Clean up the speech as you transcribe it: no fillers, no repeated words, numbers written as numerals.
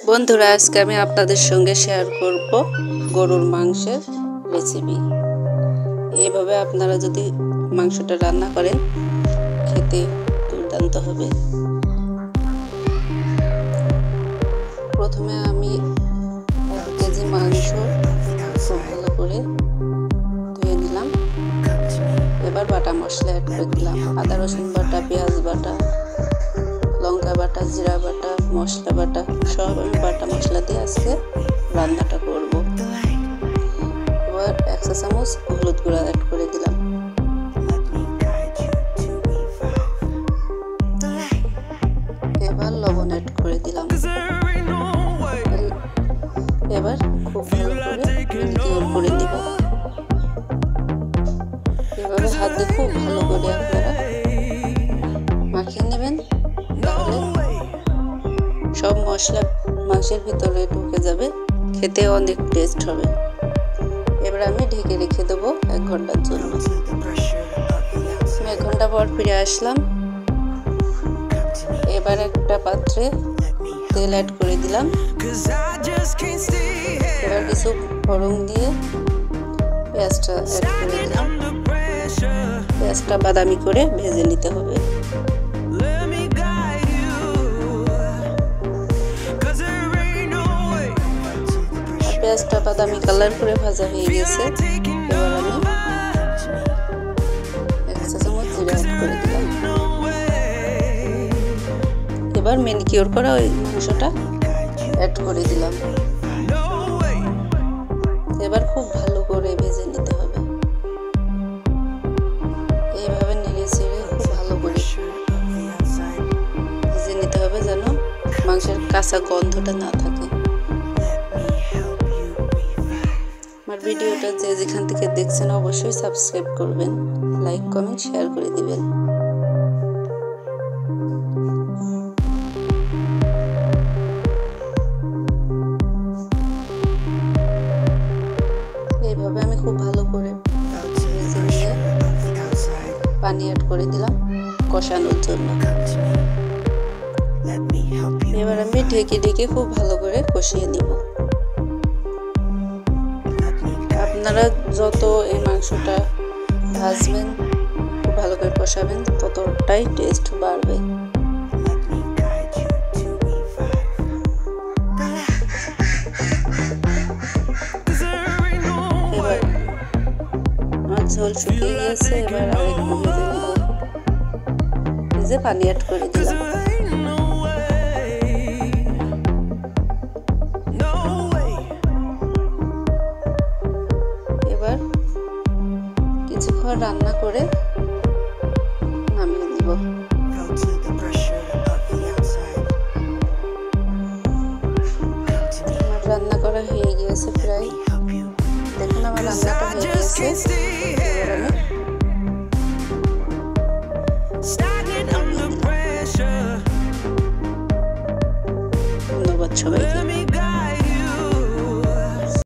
বন্ধুরা, আজকে আমি আপনাদের সঙ্গে শেয়ার করব গরুর মাংসের রেসিপি। এইভাবে আপনারা যদি মাংসটা রান্না করেন খেতে দুর্দান্ত হবে। প্রথমে আমি 1 কেজি মাংস খুব ভালো করে ধুয়ে নিলাম। এবার বাটা মশলা অ্যাড করে দিলাম। আদা রসুন বাটা, পেঁয়াজ বাটা, লঙ্কা বাটা, জিরা বাটা, মশলা বাটা, সব আমি বাটা মশলা দিয়ে আজকে রান্নাটা করব। এবার 1 চা চামচ হলুদ গুঁড়া অ্যাড করে দিলাম। এবার লবণ অ্যাড করে দিলাম। এবার খুব ভালো করে মিক্স করে দিব। এভাবে হাত দিয়ে খুব ভালো করে আপনারা মাখিয়ে নেবেন, তাহলে সব মশলা মাংসের ভিতরে ঢুকে যাবে, খেতে অনেক টেস্ট হবে। এবার আমি ঢেকে রেখে দেবো 1 ঘন্টার জন্য। আমি 1 ঘন্টা পর ফিরে আসলাম। এবার একটা পাত্রে তেল অ্যাড করে দিলাম। এবার কিছু ফোড়ন দিয়ে পেঁয়াজটা অ্যাড করে দিলাম। পেঁয়াজটা বাদামি করে ভেজে নিতে হবে। পেঁয়াজটা বাদামি কালার করে ভাজা হয়ে গেছে। এবার আমি 1 চা চামচ জিরা অ্যাড করে দিলাম। এবার ম্যানিকিউর করা ওই মাংসটা অ্যাড করে দিলাম। এবার খুব ভালো করে ভেজে নিতে হবে। এইভাবে নেড়ে চেড়ে খুব ভালো করে ভেজে নিতে হবে, যেন মাংসের কাঁচা গন্ধটা না থাকে। আমার ভিডিওটা যে যেখান থেকে দেখছেন অবশ্যই সাবস্ক্রাইব করবেন, লাইক কমেন্ট শেয়ার করে দিবেন। এইভাবে আমি খুব ভালো করে ভেজে নিয়ে পানি অ্যাড করে দিলাম কষানোর জন্য। এবার আমি ঢেকে ঢেকে খুব ভালো করে কষিয়ে নিব। আপনারা যত এই মাংসটা ভাজবেন, খুব ভালো করে কষাবেন, ততটাই টেস্ট বাড়বে। এবার আমার ঝোল শুকিয়ে গিয়েছে। এবার আরেকটু ভেজে নিব। ভেজে পানি অ্যাড করে দিলাম। এবার কিছুক্ষণ রান্না করে নামিয়ে দিব। আমার রান্না করা হয়ে গিয়েছে প্রায়। দেখুন আমার রান্নাটা হয়ে গিয়েছে। এবার আমি ধন্যবাদ সবাইকে।